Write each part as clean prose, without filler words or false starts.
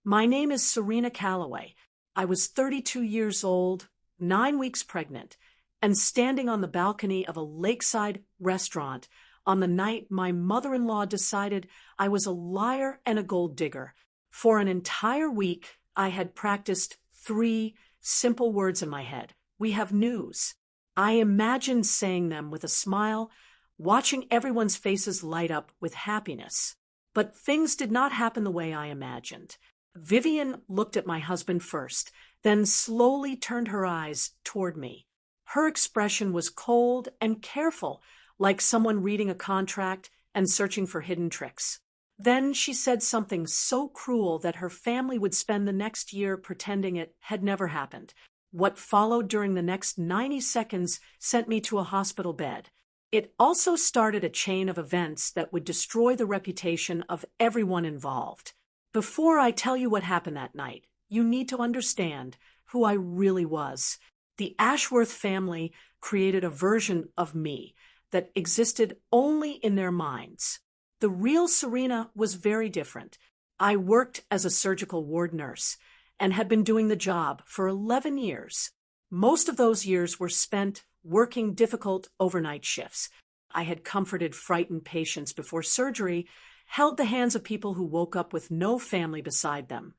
My name is Serena Calloway. I was 32 years old, 9 weeks pregnant, and standing on the balcony of a lakeside restaurant on the night my mother-in-law decided I was a liar and a gold digger. For an entire week, I had practiced 3 simple words in my head. We have news. I imagined saying them with a smile, watching everyone's faces light up with happiness. But things did not happen the way I imagined. Vivienne looked at my husband first, then slowly turned her eyes toward me. Her expression was cold and careful, like someone reading a contract and searching for hidden tricks. Then she said something so cruel that her family would spend the next year pretending it had never happened. What followed during the next 90 seconds sent me to a hospital bed. It also started a chain of events that would destroy the reputation of everyone involved. Before I tell you what happened that night, you need to understand who I really was. The Ashworth family created a version of me that existed only in their minds. The real Serena was very different. I worked as a surgical ward nurse and had been doing the job for 11 years. Most of those years were spent working difficult overnight shifts. I had comforted frightened patients before surgery, held the hands of people who woke up with no family beside them,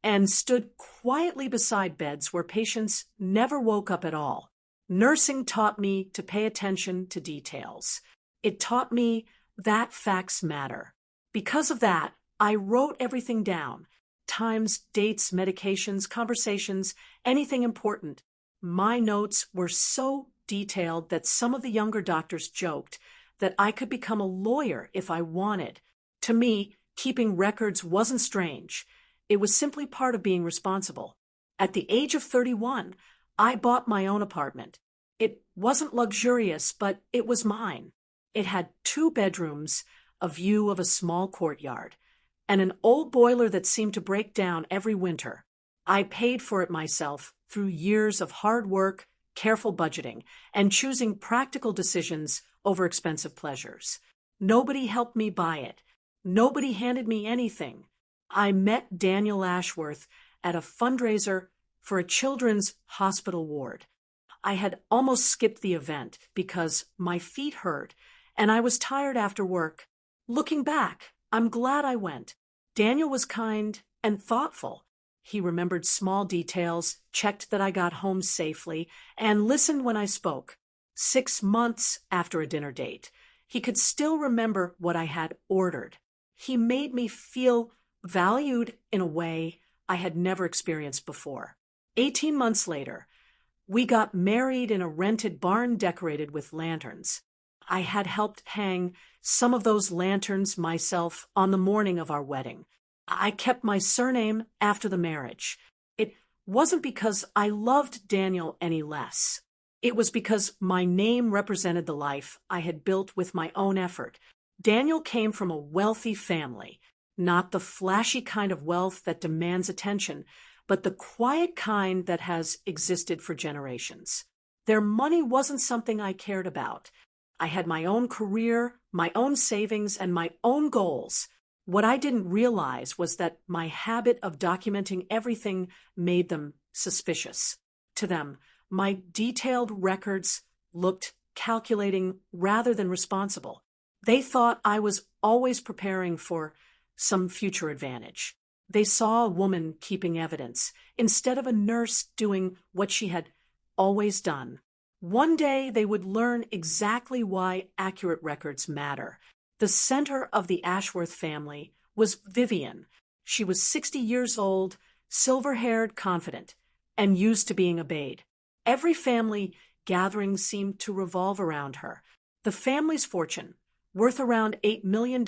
and stood quietly beside beds where patients never woke up at all. Nursing taught me to pay attention to details. It taught me that facts matter. Because of that, I wrote everything down: times, dates, medications, conversations, anything important. My notes were so detailed that some of the younger doctors joked that I could become a lawyer if I wanted. To me, keeping records wasn't strange. It was simply part of being responsible. At the age of 31, I bought my own apartment. It wasn't luxurious, but it was mine. It had 2 bedrooms, a view of a small courtyard, and an old boiler that seemed to break down every winter. I paid for it myself through years of hard work, careful budgeting, and choosing practical decisions over expensive pleasures. Nobody helped me buy it. Nobody handed me anything. I met Daniel Ashworth at a fundraiser for a children's hospital ward. I had almost skipped the event because my feet hurt and I was tired after work. Looking back, I'm glad I went. Daniel was kind and thoughtful. He remembered small details, checked that I got home safely, and listened when I spoke. 6 months after a dinner date, he could still remember what I had ordered. He made me feel valued in a way I had never experienced before. 18 months later, we got married in a rented barn decorated with lanterns. I had helped hang some of those lanterns myself on the morning of our wedding. I kept my surname after the marriage. It wasn't because I loved Daniel any less. It was because my name represented the life I had built with my own effort. Daniel came from a wealthy family, not the flashy kind of wealth that demands attention, but the quiet kind that has existed for generations. Their money wasn't something I cared about. I had my own career, my own savings, and my own goals. What I didn't realize was that my habit of documenting everything made them suspicious. To them, my detailed records looked calculating rather than responsible. They thought I was always preparing for some future advantage. They saw a woman keeping evidence instead of a nurse doing what she had always done. One day they would learn exactly why accurate records matter. The center of the Ashworth family was Vivienne. She was 60 years old, silver-haired, confident, and used to being obeyed. Every family gathering seemed to revolve around her. The family's fortune, worth around $8 million,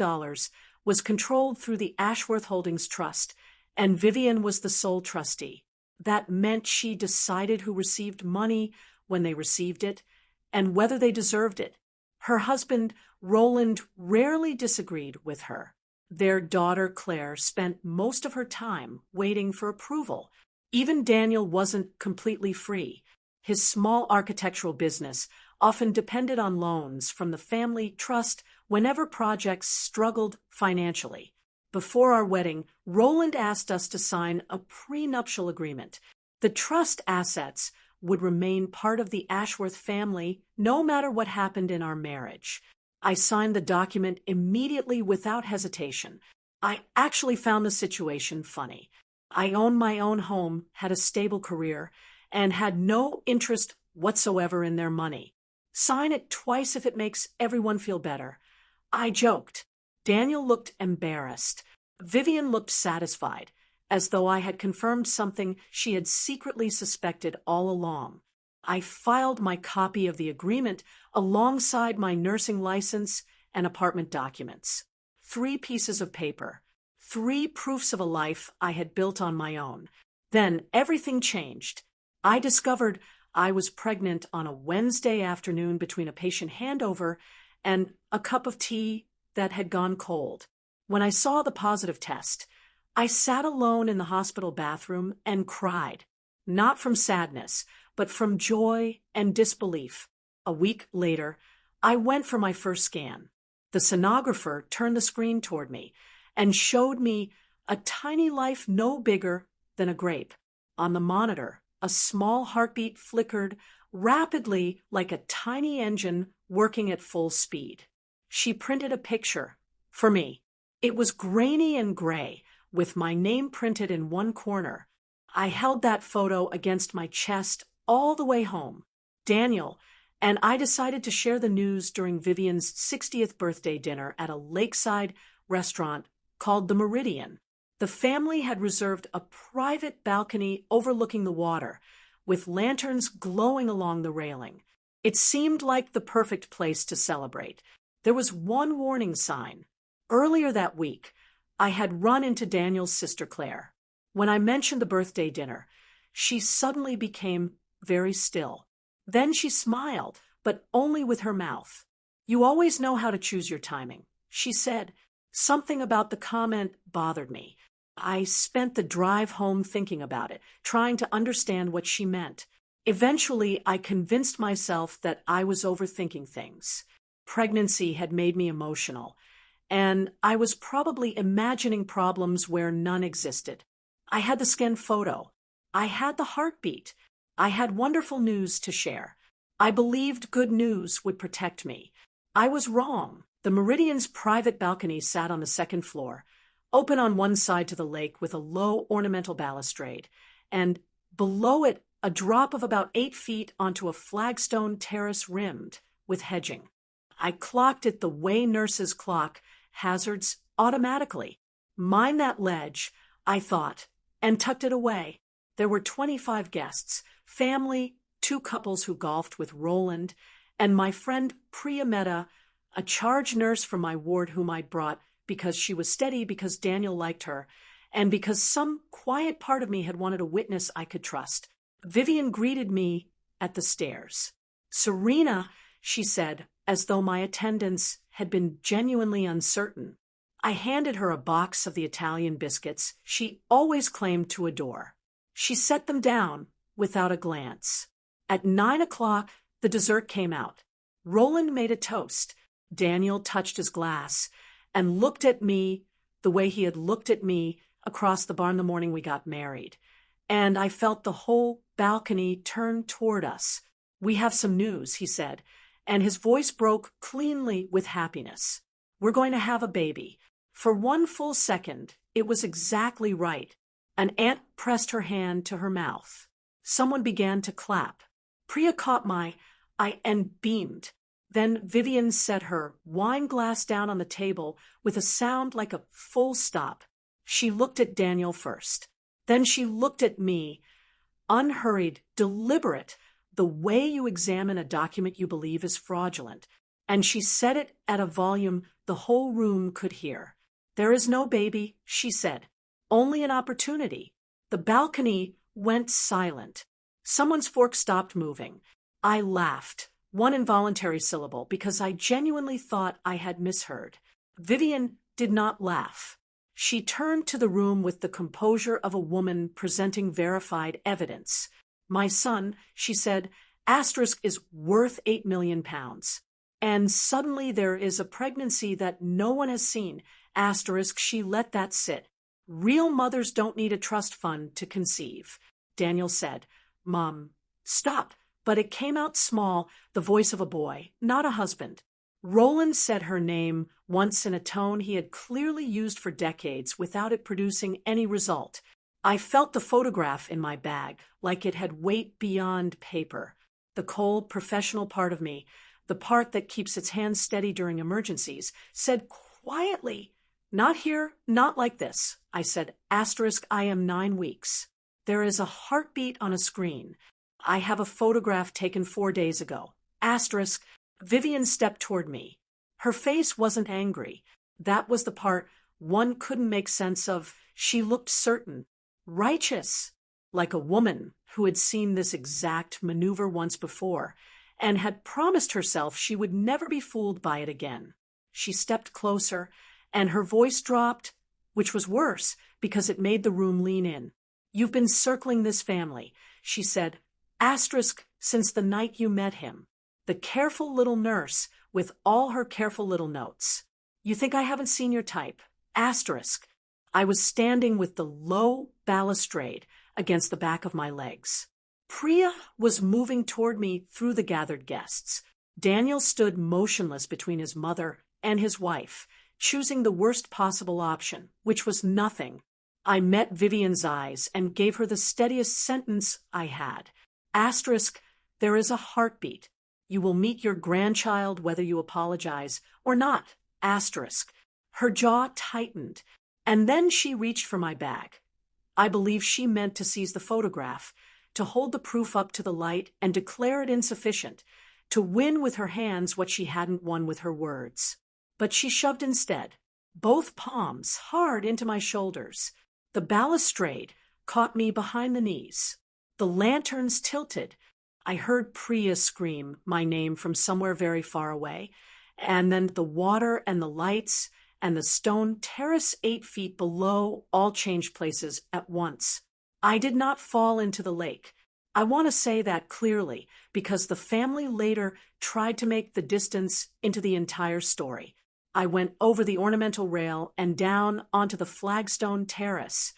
was controlled through the Ashworth Holdings Trust, and Vivienne was the sole trustee. That meant she decided who received money when they received it, and whether they deserved it. Her husband, Roland, rarely disagreed with her. Their daughter, Claire, spent most of her time waiting for approval. Even Daniel wasn't completely free. His small architectural business often depended on loans from the family trust whenever projects struggled financially. Before our wedding, Roland asked us to sign a prenuptial agreement. The trust assets would remain part of the Ashworth family no matter what happened in our marriage. I signed the document immediately without hesitation. I actually found the situation funny. I owned my own home, had a stable career, and had no interest whatsoever in their money. Sign it twice if it makes everyone feel better. I joked. Daniel looked embarrassed. Vivienne looked satisfied, as though I had confirmed something she had secretly suspected all along. I filed my copy of the agreement alongside my nursing license and apartment documents. 3 pieces of paper. 3 proofs of a life I had built on my own. Then everything changed. I discovered I was pregnant on a Wednesday afternoon between a patient handover and a cup of tea that had gone cold. When I saw the positive test, I sat alone in the hospital bathroom and cried, not from sadness, but from joy and disbelief. A week later, I went for my first scan. The sonographer turned the screen toward me and showed me a tiny life no bigger than a grape. On the monitor, a small heartbeat flickered rapidly like a tiny engine working at full speed. She printed a picture for me. It was grainy and gray, with my name printed in one corner. I held that photo against my chest all the way home. Daniel and I decided to share the news during Vivienne's 60th birthday dinner at a lakeside restaurant called the Meridian. The family had reserved a private balcony overlooking the water, with lanterns glowing along the railing. It seemed like the perfect place to celebrate. There was one warning sign. Earlier that week, I had run into Daniel's sister Claire. When I mentioned the birthday dinner, she suddenly became very still. Then she smiled, but only with her mouth. "You always know how to choose your timing," she said. Something about the comment bothered me. I spent the drive home thinking about it, trying to understand what she meant. Eventually, I convinced myself that I was overthinking things. Pregnancy had made me emotional, and I was probably imagining problems where none existed. I had the scan photo. I had the heartbeat. I had wonderful news to share. I believed good news would protect me. I was wrong. The Meridian's private balcony sat on the second floor, open on one side to the lake with a low ornamental balustrade, and below it a drop of about 8 feet onto a flagstone terrace rimmed with hedging. I clocked it the way nurses clock hazards automatically. Mind that ledge, I thought, and tucked it away. There were 25 guests, family, 2 couples who golfed with Roland, and my friend Priya Mehta, a charge nurse from my ward whom I brought because she was steady, because Daniel liked her, and because some quiet part of me had wanted a witness I could trust. Vivienne greeted me at the stairs. "Serena," she said, as though my attendance had been genuinely uncertain. I handed her a box of the Italian biscuits she always claimed to adore. She set them down without a glance. At 9 o'clock, the dessert came out. Roland made a toast. Daniel touched his glass and looked at me the way he had looked at me across the barn the morning we got married. And I felt the whole balcony turn toward us. "We have some news," he said, and his voice broke cleanly with happiness. "We're going to have a baby." For one full second, it was exactly right. An aunt pressed her hand to her mouth. Someone began to clap. Priya caught my eye and beamed. Then Vivienne set her wine glass down on the table with a sound like a full stop. She looked at Daniel first. Then she looked at me, unhurried, deliberate, the way you examine a document you believe is fraudulent. And she said it at a volume the whole room could hear. "There is no baby," she said. "Only an opportunity." The balcony went silent. Someone's fork stopped moving. I laughed, one involuntary syllable, because I genuinely thought I had misheard. Vivienne did not laugh. She turned to the room with the composure of a woman presenting verified evidence. "My son," she said, "Asterisk is worth £8 million. And suddenly there is a pregnancy that no one has seen, Asterisk, she let that sit. Real mothers don't need a trust fund to conceive. Daniel said, Mom, stop. But it came out small, the voice of a boy, not a husband. Roland said her name once in a tone he had clearly used for decades without it producing any result. I felt the photograph in my bag, like it had weight beyond paper. The cold, professional part of me, the part that keeps its hands steady during emergencies, said quietly, Not here, not like this. I said, Asterisk, I am 9 weeks. There is a heartbeat on a screen. I have a photograph taken 4 days ago. Asterisk, Vivienne stepped toward me. Her face wasn't angry. That was the part one couldn't make sense of. She looked certain, righteous, like a woman who had seen this exact maneuver once before and had promised herself she would never be fooled by it again. She stepped closer, and her voice dropped, which was worse because it made the room lean in. You've been circling this family, she said, Asterisk, since the night you met him. The careful little nurse with all her careful little notes. You think I haven't seen your type? Asterisk. I was standing with the low balustrade against the back of my legs. Priya was moving toward me through the gathered guests. Daniel stood motionless between his mother and his wife, choosing the worst possible option, which was nothing. I met Vivienne's eyes and gave her the steadiest sentence I had. Asterisk, there is a heartbeat. You will meet your grandchild whether you apologize or not. Asterisk. Her jaw tightened, and then she reached for my bag. I believe she meant to seize the photograph, to hold the proof up to the light and declare it insufficient, to win with her hands what she hadn't won with her words. But she shoved instead, both palms hard into my shoulders. The balustrade caught me behind the knees. The lanterns tilted. I heard Priya scream my name from somewhere very far away, and then the water and the lights and the stone terrace 8 feet below all changed places at once. I did not fall into the lake. I want to say that clearly because the family later tried to make the distance into the entire story. I went over the ornamental rail and down onto the flagstone terrace,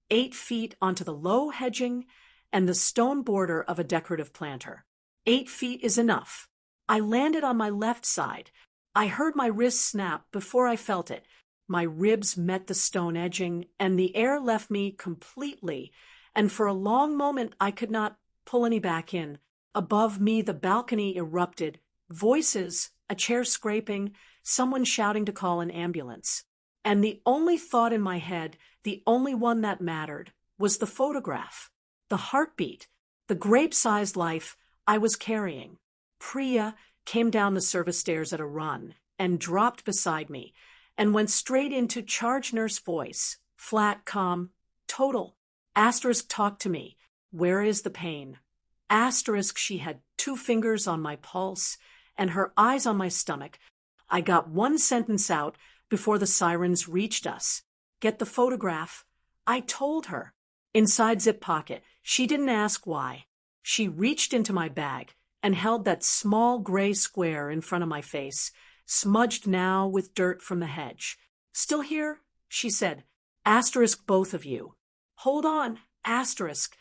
8 feet onto the low hedging and the stone border of a decorative planter. 8 feet is enough. I landed on my left side. I heard my wrist snap before I felt it. My ribs met the stone edging, and the air left me completely, and for a long moment I could not pull any back in. Above me the balcony erupted. Voices, a chair scraping, someone shouting to call an ambulance. And the only thought in my head, the only one that mattered, was the photograph, the heartbeat, the grape-sized life I was carrying. Priya came down the service stairs at a run and dropped beside me and went straight into charge nurse voice, flat, calm, total. Asterisk talked to me. Where is the pain? Asterisk, she had 2 fingers on my pulse and her eyes on my stomach. I got 1 sentence out before the sirens reached us. Get the photograph. I told her. Inside zip pocket. She didn't ask why. She reached into my bag and held that small gray square in front of my face, smudged now with dirt from the hedge. Still here? She said. Asterisk, both of you. Hold on. Asterisk.